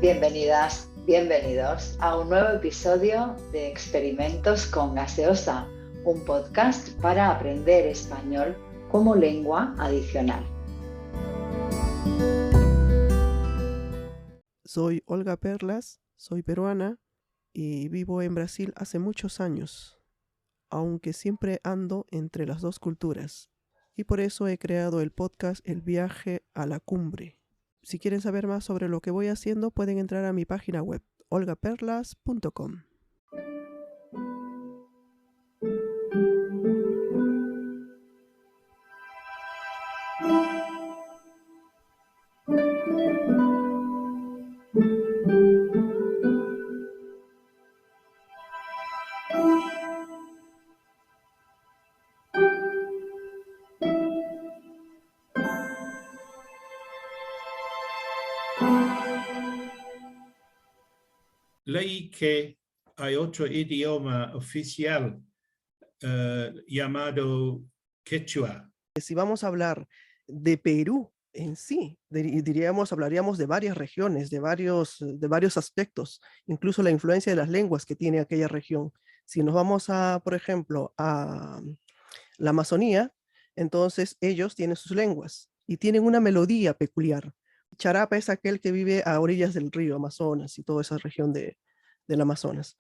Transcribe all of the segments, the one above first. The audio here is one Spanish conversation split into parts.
Bienvenidas, bienvenidos a un nuevo episodio de Experimentos con Gaseosa, un podcast para aprender español como lengua adicional. Soy Olga Perlas, soy peruana y vivo en Brasil hace muchos años, aunque siempre ando entre las dos culturas. Y por eso he creado el podcast El viaje a la cumbre. Si quieren saber más sobre lo que voy haciendo, pueden entrar a mi página web, olgaperlas.com. Leí que hay otro idioma oficial llamado quechua. Si vamos a hablar de Perú en sí, hablaríamos de varias regiones, de varios aspectos, incluso la influencia de las lenguas que tiene aquella región. Si nos vamos por ejemplo, a la Amazonía, entonces ellos tienen sus lenguas y tienen una melodía peculiar. Charapa es aquel que vive a orillas del río Amazonas y toda esa región del Amazonas.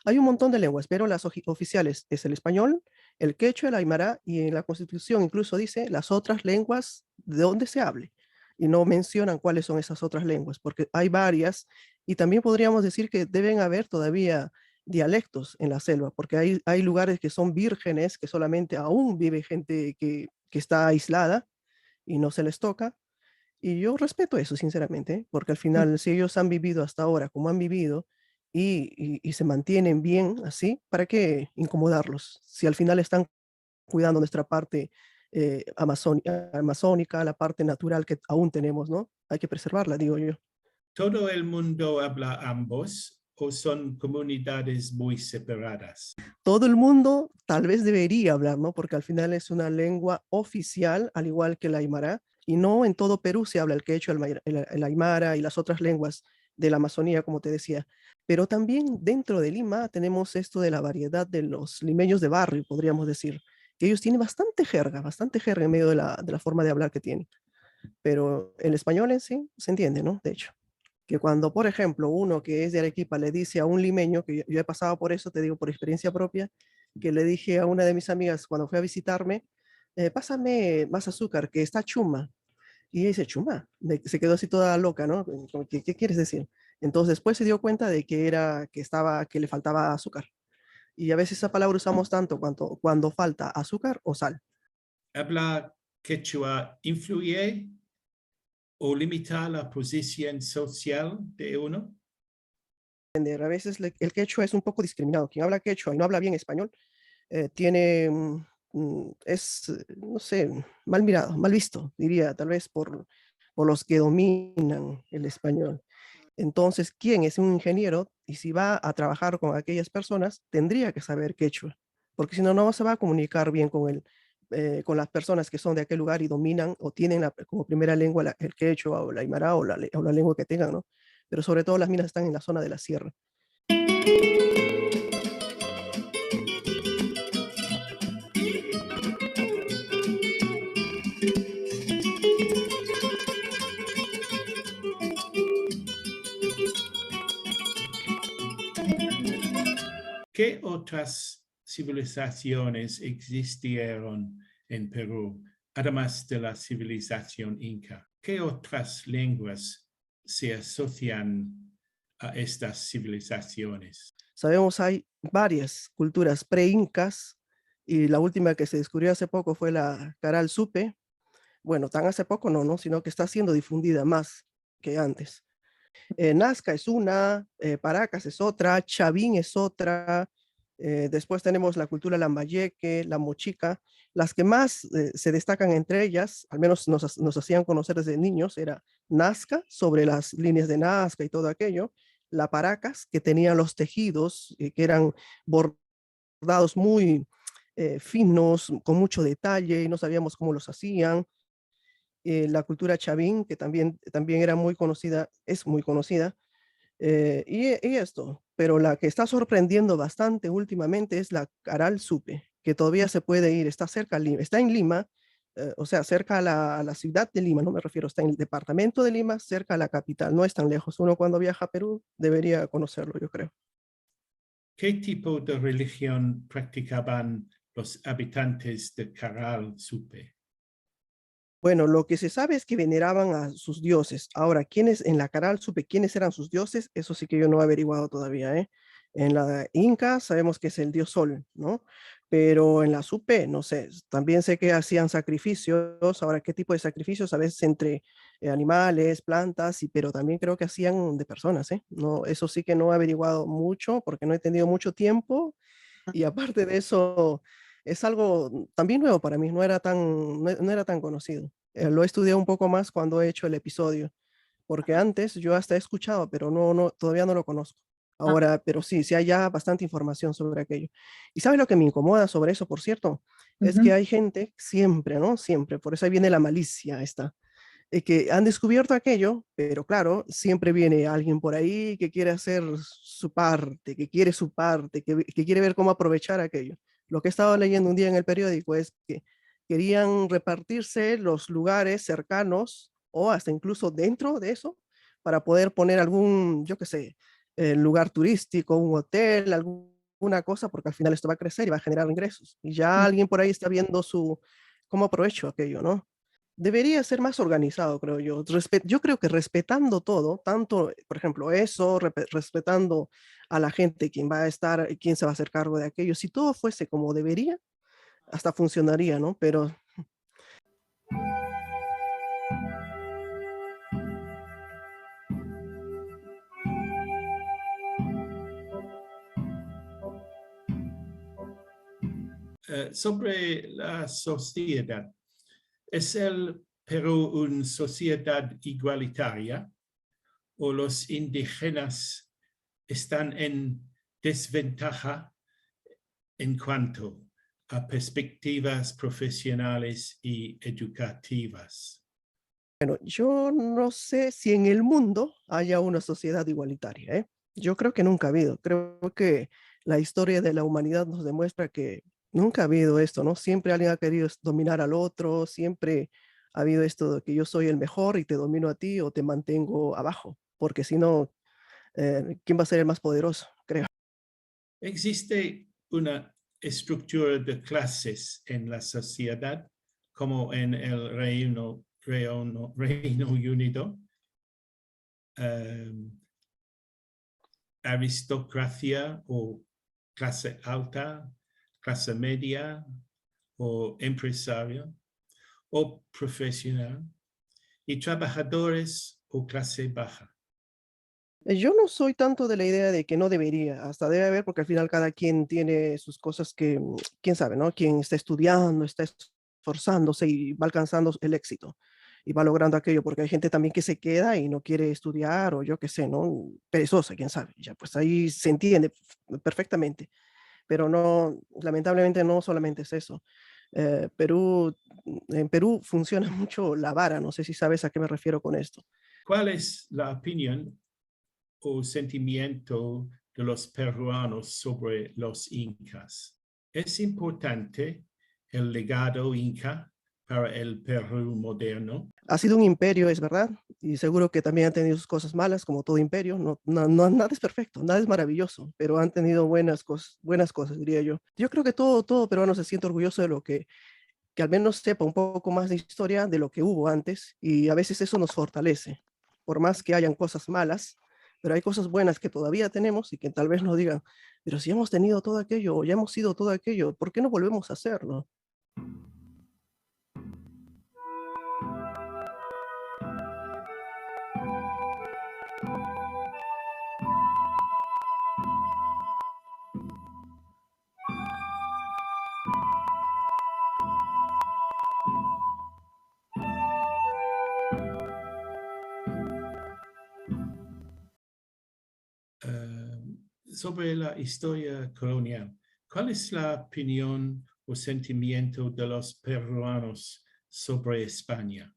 Hay un montón de lenguas, pero las oficiales es el español, el quechua, el aymara, y en la Constitución incluso dice las otras lenguas de donde se hable. Y no mencionan cuáles son esas otras lenguas, porque hay varias, y también podríamos decir que deben haber todavía dialectos en la selva, porque hay lugares que son vírgenes, que solamente aún vive gente que está aislada y no se les toca. Y yo respeto eso, sinceramente, porque al final, si ellos han vivido hasta ahora como han vivido y se mantienen bien así, ¿para qué incomodarlos? Si al final están cuidando nuestra parte amazónica, la parte natural que aún tenemos, ¿no? Hay que preservarla, digo yo. ¿Todo el mundo habla ambos o son comunidades muy separadas? Todo el mundo tal vez debería hablar, ¿no? Porque al final es una lengua oficial, al igual que el aymara, y no en todo Perú se habla el quechua, el aymara y las otras lenguas de la Amazonía, como te decía. Pero también dentro de Lima tenemos esto de la variedad de los limeños de barrio, podríamos decir, que ellos tienen bastante jerga en medio de la forma de hablar que tienen. Pero el español en sí se entiende, ¿no? De hecho, que cuando, por ejemplo, uno que es de Arequipa le dice a un limeño, que yo he pasado por eso, te digo por experiencia propia, que le dije a una de mis amigas cuando fue a visitarme, pásame más azúcar, que está chuma. Y ella dice, chuma, se quedó así toda loca, ¿no? Como, ¿qué quieres decir? Entonces después se dio cuenta de que le faltaba azúcar. Y a veces esa palabra usamos tanto cuando falta azúcar o sal. ¿Habla quechua influye o limita la posición social de uno? A veces el quechua es un poco discriminado. Quien habla quechua y no habla bien español, tiene, no sé, mal mirado, mal visto, diría, tal vez por los que dominan el español. Entonces, ¿quién es un ingeniero? Y si va a trabajar con aquellas personas, tendría que saber quechua, porque si no, no se va a comunicar bien con las personas que son de aquel lugar y dominan o tienen como primera lengua el quechua o la aymara o la lengua que tengan, ¿no? Pero sobre todo las minas están en la zona de la sierra. ¿Qué otras civilizaciones existieron en Perú, además de la civilización inca? ¿Qué otras lenguas se asocian a estas civilizaciones? Sabemos hay varias culturas pre-incas y la última que se descubrió hace poco fue la Caral Supe. Bueno, tan hace poco no, sino que está siendo difundida más que antes. Nazca es una, Paracas es otra, Chavín es otra, después tenemos la cultura lambayeque, la mochica, Las que más se destacan entre ellas, al menos nos hacían conocer desde niños, era Nazca, sobre las líneas de Nazca y todo aquello, la Paracas, que tenía los tejidos que eran bordados muy finos, con mucho detalle, y no sabíamos cómo los hacían. La cultura chavín, que también era muy conocida, es muy conocida, y esto, pero la que está sorprendiendo bastante últimamente es la Caral Supe, que todavía se puede ir, está cerca, está en Lima, o sea, cerca a la ciudad de Lima, no me refiero, está en el departamento de Lima, cerca a la capital, no es tan lejos. Uno cuando viaja a Perú debería conocerlo, yo creo. ¿Qué tipo de religión practicaban los habitantes de Caral Supe? Bueno, lo que se sabe es que veneraban a sus dioses. Ahora, ¿quiénes en la Caral supe quiénes eran sus dioses? Eso sí que yo no he averiguado todavía, ¿eh? En la Inca sabemos que es el dios Sol, ¿no? Pero en la Supe, no sé, también sé que hacían sacrificios. Ahora, ¿qué tipo de sacrificios? A veces entre animales, plantas, pero también creo que hacían de personas, ¿eh? No, eso sí que no he averiguado mucho porque no he tenido mucho tiempo y aparte de eso, es algo también nuevo para mí, no era tan conocido. Lo he estudiado un poco más cuando he hecho el episodio, porque antes yo hasta he escuchado, pero todavía no lo conozco. Ahora, pero sí, sí hay ya bastante información sobre aquello. ¿Y sabes lo que me incomoda sobre eso, por cierto? Es que Ujú. hay gente siempre, ¿no? Siempre, por eso ahí viene la malicia esta, que han descubierto aquello, pero claro, siempre viene alguien por ahí que quiere hacer su parte, que quiere su parte, que quiere ver cómo aprovechar aquello. Lo que he estado leyendo un día en el periódico es que querían repartirse los lugares cercanos o hasta incluso dentro de eso para poder poner algún, yo qué sé, lugar turístico, un hotel, alguna cosa, porque al final esto va a crecer y va a generar ingresos. Y ya alguien por ahí está viendo cómo aprovecho aquello, ¿no? Debería ser más organizado, creo yo. Yo creo que respetando todo, tanto, por ejemplo, eso, respetando a la gente, quién va a estar, quién se va a hacer cargo de aquello, si todo fuese como debería, hasta funcionaría, ¿no? Pero Sobre la sociedad, ¿es el Perú una sociedad igualitaria o los indígenas están en desventaja en cuanto a perspectivas profesionales y educativas? bueno, yo no sé si en el mundo haya una sociedad igualitaria, ¿eh? Yo creo que nunca ha habido. Creo que la historia de la humanidad nos demuestra que nunca ha habido esto, ¿no? Siempre alguien ha querido dominar al otro, siempre ha habido esto de que yo soy el mejor y te domino a ti o te mantengo abajo, porque si no, ¿quién va a ser el más poderoso? Creo. ¿Existe una estructura de clases en la sociedad como en el Reino Unido? Um, aristocracia o clase alta, clase media o empresario o profesional y trabajadores o clase baja. Yo no soy tanto de la idea de que no debería, hasta debe haber, porque al final cada quien tiene sus cosas que, quién sabe, ¿no? Quien está estudiando, está esforzándose y va alcanzando el éxito y va logrando aquello, porque hay gente también que se queda y no quiere estudiar o yo qué sé, ¿no? Perezosa, quién sabe, ya pues ahí se entiende perfectamente, pero no, lamentablemente no solamente es eso. En Perú funciona mucho la vara, no sé si sabes a qué me refiero con esto. ¿Cuál es la opinión o sentimiento de los peruanos sobre los incas? ¿Es importante el legado inca para el Perú moderno? Ha sido un imperio, es verdad, y seguro que también han tenido sus cosas malas, como todo imperio. Nada es perfecto, nada es maravilloso, pero han tenido buenas cosas, diría yo. Yo creo que todo peruano se siente orgulloso de que al menos sepa un poco más de historia de lo que hubo antes, y a veces eso nos fortalece, por más que hayan cosas malas, pero hay cosas buenas que todavía tenemos y que tal vez nos digan, pero si hemos tenido todo aquello, o ya hemos sido todo aquello, ¿por qué no volvemos a hacerlo? sobre la historia colonial, ¿cuál es la opinión o sentimiento de los peruanos sobre España?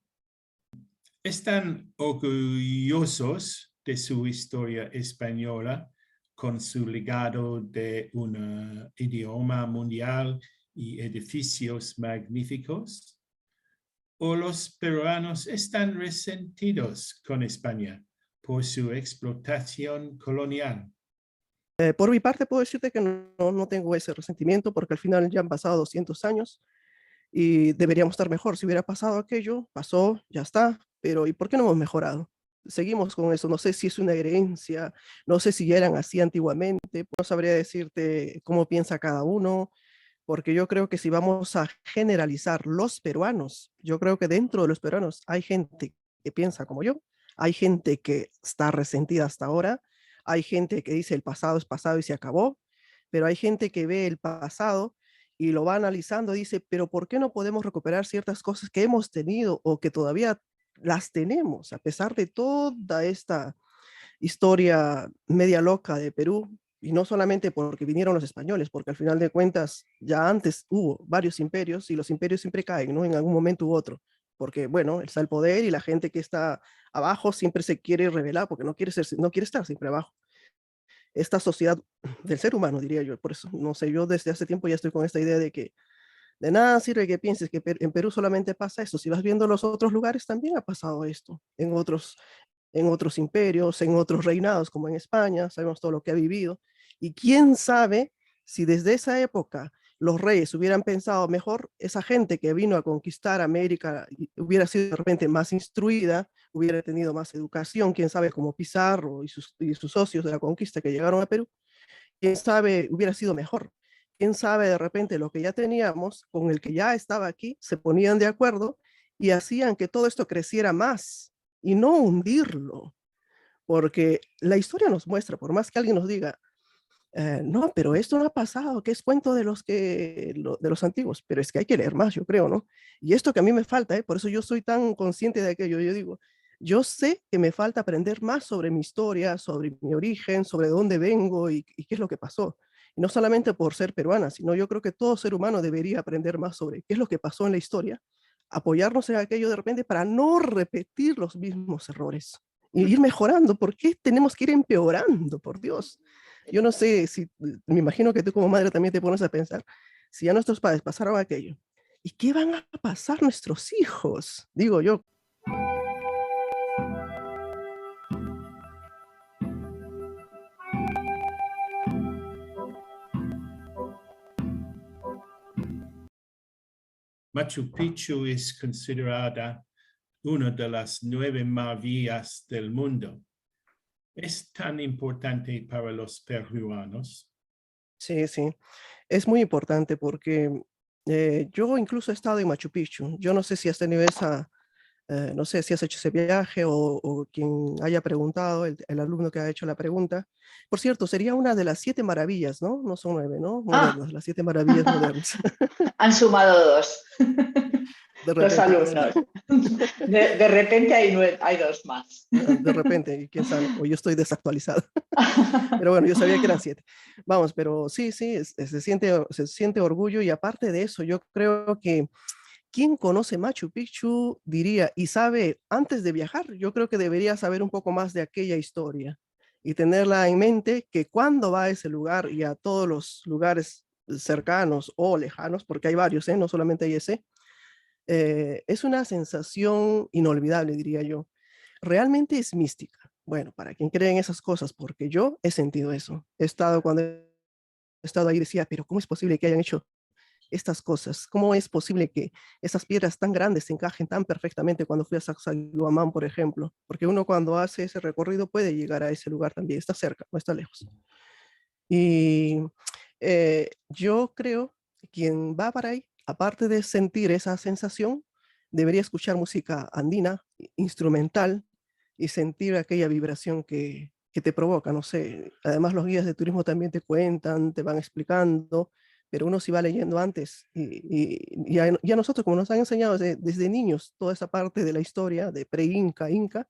¿Están orgullosos de su historia española con su legado de un idioma mundial y edificios magníficos? ¿O los peruanos están resentidos con España por su explotación colonial? Por mi parte puedo decirte que no tengo ese resentimiento porque al final ya han pasado 200 años y deberíamos estar mejor. Si hubiera pasado aquello, pasó, ya está, pero ¿y por qué no hemos mejorado? Seguimos con eso, no sé si es una herencia, no sé si ya eran así antiguamente, no sabría decirte cómo piensa cada uno, porque yo creo que si vamos a generalizar los peruanos, yo creo que dentro de los peruanos hay gente que piensa como yo, hay gente que está resentida hasta ahora, hay gente que dice el pasado es pasado y se acabó, pero hay gente que ve el pasado y lo va analizando y dice, pero ¿por qué no podemos recuperar ciertas cosas que hemos tenido o que todavía las tenemos, a pesar de toda esta historia media loca de Perú? Y no solamente porque vinieron los españoles, porque al final de cuentas ya antes hubo varios imperios y los imperios siempre caen, ¿no? En algún momento u otro, porque bueno, está el poder y la gente que está abajo siempre se quiere rebelar porque no quiere estar siempre abajo. Esta sociedad del ser humano, diría yo, por eso, no sé, yo desde hace tiempo ya estoy con esta idea de que de nada sirve que pienses que en Perú solamente pasa esto, si vas viendo los otros lugares también ha pasado esto, en otros imperios, en otros reinados, como en España, sabemos todo lo que ha vivido. Y quién sabe si desde esa época los reyes hubieran pensado mejor, esa gente que vino a conquistar América hubiera sido de repente más instruida, hubiera tenido más educación, quién sabe, como Pizarro y sus socios de la conquista que llegaron a Perú, quién sabe, hubiera sido mejor. Quién sabe, de repente lo que ya teníamos, con el que ya estaba aquí, se ponían de acuerdo y hacían que todo esto creciera más y no hundirlo, porque la historia nos muestra, por más que alguien nos diga, no, pero esto no ha pasado, que es cuento de los antiguos, pero es que hay que leer más, yo creo, ¿no? Y esto que a mí me falta, por eso yo soy tan consciente de aquello, yo digo, yo sé que me falta aprender más sobre mi historia, sobre mi origen, sobre dónde vengo y qué es lo que pasó. Y no solamente por ser peruana, sino yo creo que todo ser humano debería aprender más sobre qué es lo que pasó en la historia, apoyarnos en aquello de repente para no repetir los mismos errores y ir mejorando. ¿Por qué tenemos que ir empeorando, por Dios? Yo no sé si, me imagino que tú como madre también te pones a pensar, si ya nuestros padres pasaron aquello, ¿y qué van a pasar nuestros hijos? Digo yo. Machu Picchu es considerada una de las 9 maravillas del mundo. ¿Es tan importante para los peruanos? Sí, sí, es muy importante porque yo incluso he estado en Machu Picchu. Yo no sé si has tenido no sé si has hecho ese viaje o quien haya preguntado, el alumno que ha hecho la pregunta. Por cierto, sería una de las 7 maravillas, ¿no? No son 9, ¿no? Ah, Modernas, las 7 maravillas modernas. han sumado dos De los repente, quién sabe. alumnos. De repente hay dos más. De repente, quién sabe, o yo estoy desactualizado. Pero bueno, yo sabía que eran 7. Vamos, pero sí, sí, se siente orgullo y aparte de eso, yo creo que quien conoce Machu Picchu diría y sabe antes de viajar, yo creo que debería saber un poco más de aquella historia y tenerla en mente que cuando va a ese lugar y a todos los lugares cercanos o lejanos, porque hay varios, no solamente hay ese, es una sensación inolvidable, diría yo. Realmente es mística. Bueno, para quien cree en esas cosas, porque yo he sentido eso. Cuando he estado ahí, decía, pero ¿cómo es posible que hayan hecho estas cosas? ¿Cómo es posible que esas piedras tan grandes se encajen tan perfectamente cuando fui a Sacsayhuamán, por ejemplo? Porque uno cuando hace ese recorrido puede llegar a ese lugar también, está cerca, no está lejos. Y yo creo que quien va para ahí, aparte de sentir esa sensación, debería escuchar música andina, instrumental, y sentir aquella vibración que te provoca, no sé. Además, los guías de turismo también te cuentan, te van explicando, pero uno sí va leyendo antes. Y a nosotros, como nos han enseñado desde niños, toda esa parte de la historia de pre-Inca, Inca,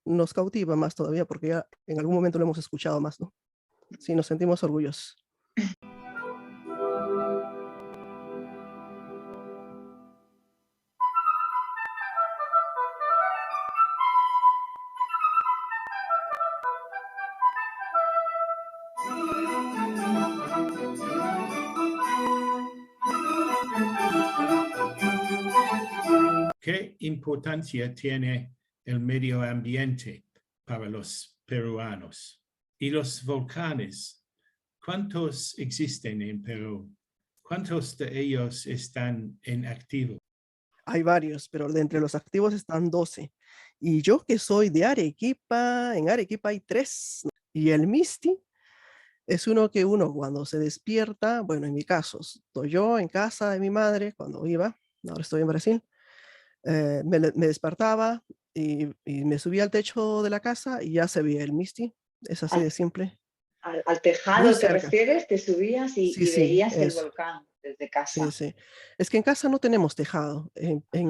nos cautiva más todavía porque ya en algún momento lo hemos escuchado más, ¿no? Sí, nos sentimos orgullosos. ¿Qué importancia tiene el medio ambiente para los peruanos? ¿Y los volcanes? ¿Cuántos existen en Perú? ¿Cuántos de ellos están en activo? Hay varios, pero de entre los activos están 12. Y yo que soy de Arequipa, en Arequipa hay 3. Y el Misti es uno que uno cuando se despierta, bueno, en mi caso, estoy yo en casa de mi madre cuando iba, ahora estoy en Brasil, me despertaba y me subía al techo de la casa y ya se veía el Misti. Es así Al, de simple, al muy tejado te cerca. refieres, te subías Sí, y sí, veías el eso. volcán desde Sí, casa. sí. Es que en casa no tenemos tejado.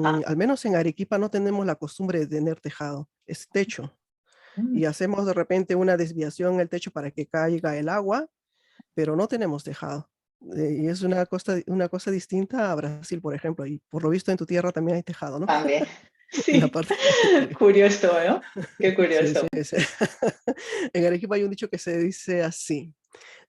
Ah, Al menos en Arequipa no tenemos la costumbre de tener tejado. Es techo. mm, Y hacemos de repente una desviación en el techo para que caiga el agua, pero no tenemos tejado. Y es una cosa distinta a Brasil, por ejemplo. Y por lo visto en tu tierra también hay tejado, ¿no? también. En la Sí, parte de arriba. curioso, ¿no? Qué Sí, sí, curioso. sí. En Arequipa hay un dicho que se dice así: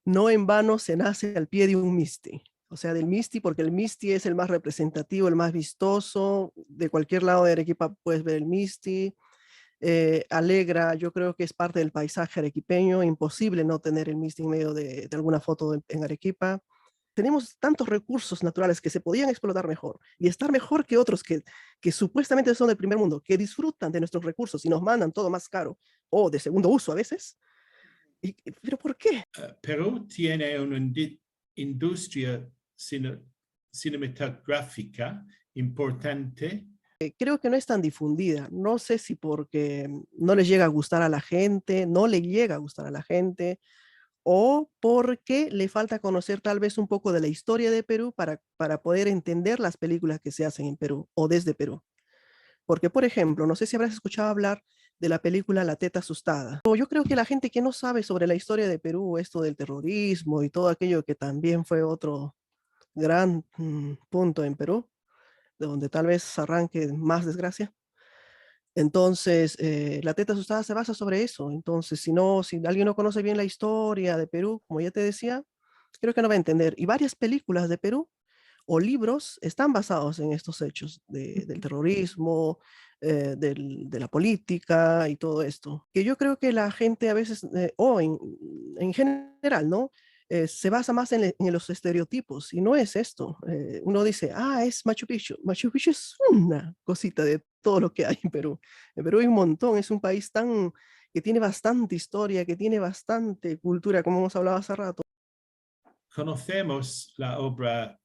no en vano se nace al pie de un misti. O sea, del misti, porque el misti es el más representativo, el más vistoso. De cualquier lado de Arequipa puedes ver el misti. Alegra, yo creo que es parte del paisaje arequipeño. Imposible no tener el misti en medio de alguna foto en Arequipa. Tenemos tantos recursos naturales que se podían explotar mejor y estar mejor que otros que supuestamente son del primer mundo, que disfrutan de nuestros recursos y nos mandan todo más caro o de segundo uso a veces. ¿Pero por qué? Perú tiene una industria cinematográfica importante. Creo que no es tan difundida. No sé si porque no les llega a gustar a la gente, no le llega a gustar a la gente, o porque le falta conocer tal vez un poco de la historia de Perú para poder entender las películas que se hacen en Perú o desde Perú. Porque, por ejemplo, no sé si habrás escuchado hablar de la película La Teta Asustada. O yo creo que la gente que no sabe sobre la historia de Perú, esto del terrorismo y todo aquello que también fue otro gran punto en Perú, de donde tal vez arranque más desgracia. Entonces, La Teta Asustada se basa sobre eso. Entonces, si alguien no conoce bien la historia de Perú, como ya te decía, creo que no va a entender. Y varias películas de Perú o libros están basados en estos hechos del terrorismo, de la política y todo esto. Que yo creo que la gente a veces, en general, ¿no? Se basa más en los estereotipos y no es esto. Uno dice, es Machu Picchu. Machu Picchu es una cosita de todo lo que hay en Perú. En Perú hay un montón, es un país que tiene bastante historia, que tiene bastante cultura, como hemos hablado hace rato. Conocemos la obra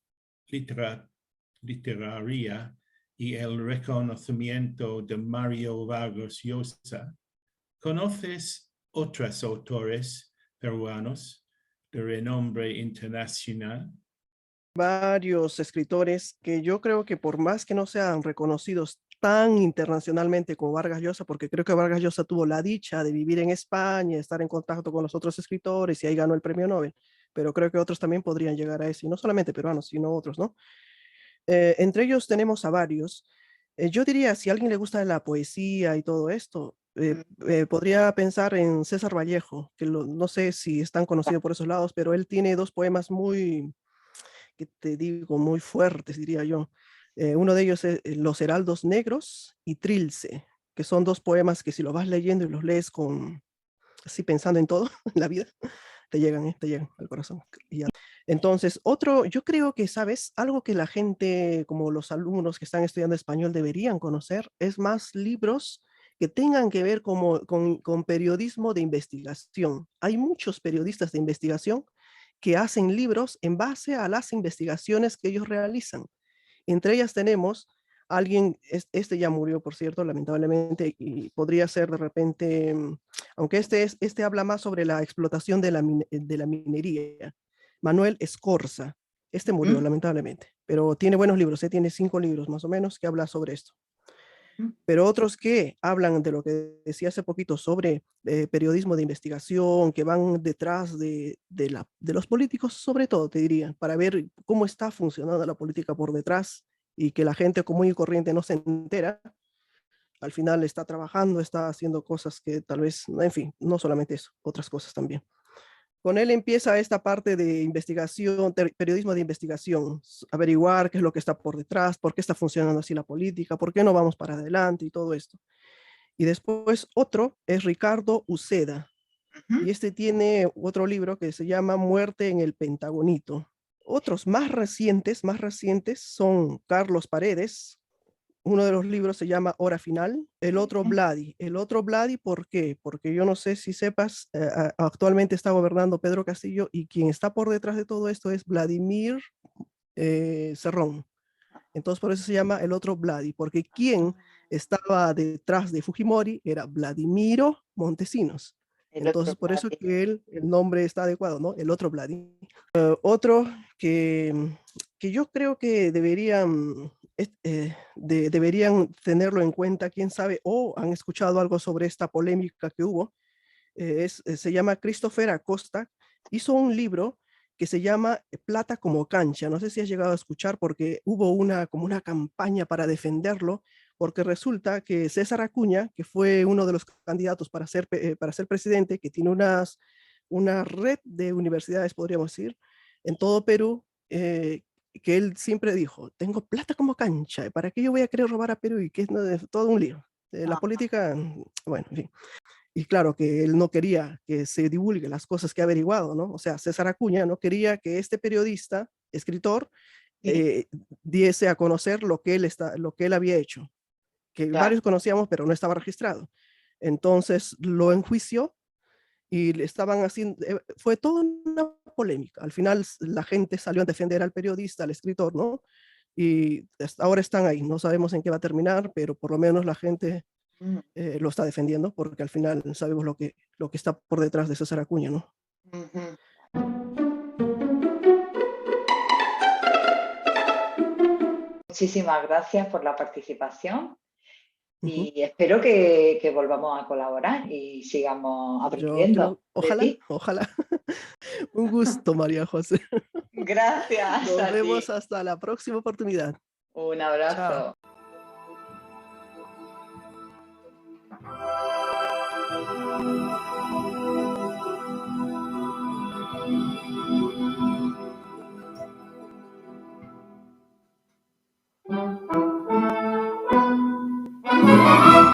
literaria y el reconocimiento de Mario Vargas Llosa. ¿Conoces otros autores peruanos de renombre internacional? Varios escritores que yo creo que por más que no sean reconocidos tan internacionalmente como Vargas Llosa, porque creo que Vargas Llosa tuvo la dicha de vivir en España, estar en contacto con los otros escritores y ahí ganó el premio Nobel, pero creo que otros también podrían llegar a eso, y no solamente peruanos, sino otros, ¿no? Entre ellos tenemos a varios. Yo diría, si a alguien le gusta la poesía y todo esto, podría pensar en César Vallejo, que no sé si es tan conocido por esos lados, pero él tiene 2 poemas muy, que te digo, muy fuertes, diría yo. Uno de ellos es Los Heraldos Negros y Trilce, que son 2 poemas que si los vas leyendo y los lees así pensando en todo, en la vida, te llegan al corazón. Entonces, yo creo que, ¿sabes? Algo que la gente, como los alumnos que están estudiando español, deberían conocer, es más libros que tengan que ver con periodismo de investigación. Hay muchos periodistas de investigación que hacen libros en base a las investigaciones que ellos realizan. Entre ellas tenemos alguien, este ya murió, por cierto, lamentablemente, y podría ser de repente, aunque este habla más sobre la explotación de la minería, Manuel Escorza. Este murió, lamentablemente, pero tiene buenos libros, tiene 5 libros más o menos que habla sobre esto. pero otros que hablan de lo que decía hace poquito sobre periodismo de investigación, que van detrás de los políticos, sobre todo, te diría, para ver cómo está funcionando la política por detrás y que la gente común y corriente no se entera. Al final está trabajando, está haciendo cosas que tal vez, en fin, no solamente eso, otras cosas también. Con él empieza esta parte de investigación, periodismo de investigación, averiguar qué es lo que está por detrás, por qué está funcionando así la política, por qué no vamos para adelante y todo esto. Y después otro es Ricardo Uceda, y este tiene otro libro que se llama Muerte en el Pentagonito. Otros más recientes son Carlos Paredes. Uno de los libros se llama Hora Final, el otro Vladi. El otro Vladi, ¿por qué? Porque yo no sé si sepas, actualmente está gobernando Pedro Castillo y quien está por detrás de todo esto es Vladimir Cerrón. Entonces por eso se llama el otro Vladi, porque quien estaba detrás de Fujimori era Vladimiro Montesinos. El otro Entonces por eso Vladi. que el nombre está adecuado, ¿no? El otro Vladi. Otro que yo creo que deberían tenerlo en cuenta, quién sabe, o han escuchado algo sobre esta polémica que hubo, se llama Christopher Acosta, hizo un libro que se llama Plata como cancha. No sé si has llegado a escuchar porque hubo como una campaña para defenderlo, porque resulta que César Acuña, que fue uno de los candidatos para ser presidente, que tiene una red de universidades, podríamos decir, en todo Perú, que él siempre dijo, tengo plata como cancha, ¿para qué yo voy a querer robar a Perú? Y que es todo un lío. La política, bueno, en fin. Y claro que él no quería que se divulgue las cosas que ha averiguado, ¿no? O sea, César Acuña no quería que este periodista, escritor, Sí, diese a conocer lo que él había hecho, que claro. varios conocíamos, pero no estaba registrado. Entonces lo enjuició y le estaban haciendo, fue toda una polémica. Al final la gente salió a defender al periodista, al escritor, ¿no? Y hasta ahora están ahí. No sabemos en qué va a terminar, pero por lo menos la gente Mm, lo está defendiendo, porque al final sabemos lo que está por detrás de César Acuña, ¿no? ujú. Muchísimas gracias por la participación Ujú. y espero que volvamos a colaborar y sigamos Yo aprendiendo creo, de ojalá, ti. ojalá. Un gusto, María José. Gracias Nos a vemos ti. hasta la próxima oportunidad. Un Chao. abrazo.